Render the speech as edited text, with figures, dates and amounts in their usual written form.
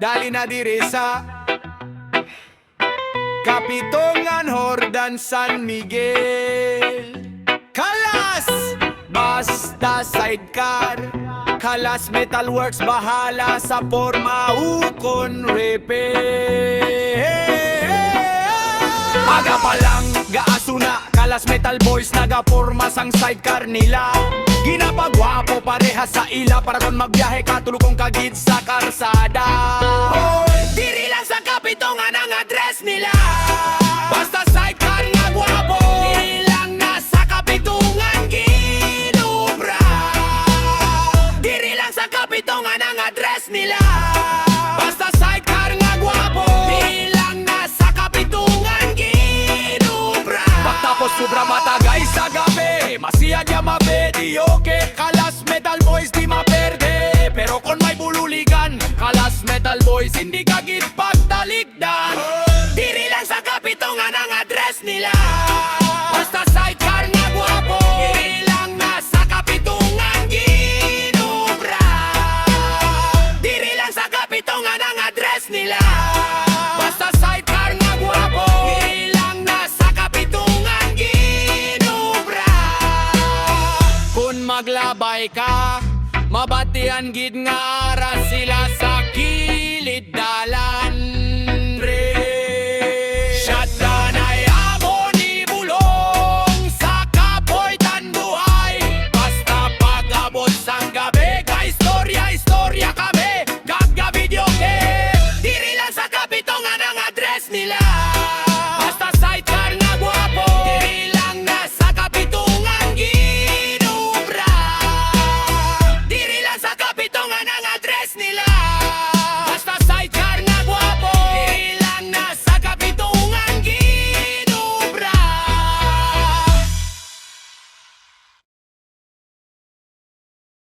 dali na diri sa Kapitongan, Hordan, San Miguel. Kalas! Basta sidecar. Kalas Metalworks, bahala sa forma ukon repair. Aga pa lang, gaaso na. Kalas Metal Boys, nagaporma sang sidecar nila. Ginapagwapo pareha sa ila para kung magbiyahe ka tulukong kagid sa karsada. Diri lang sa Kapitongan ang address nila. Basta sidecar nga gwapo, ilang nasa Kapitongan ginubra. Diri lang sa Kapitongan ang address nila. Basta sidecar nga gwapo, ilang nasa Kapitongan ginubra. Pagtapos sobra matagay sa gabi, masiyad ya mabedioke. Kalas Metal Boys di maperde, pero kung may bululigan, Kalas Metal Boys hindi kagid pagtalikdan. Diri lang sa Kapitongan ang address nila. Basta sidecar nga gwapo, ilang nasa Kapitongan ginubra. Diri lang sa Kapitongan ang address nila. Basta sidecar nga gwapo, ilang nasa Kapitongan ginubra. Kung maglabay ka, mabatian gid nga aras sila sa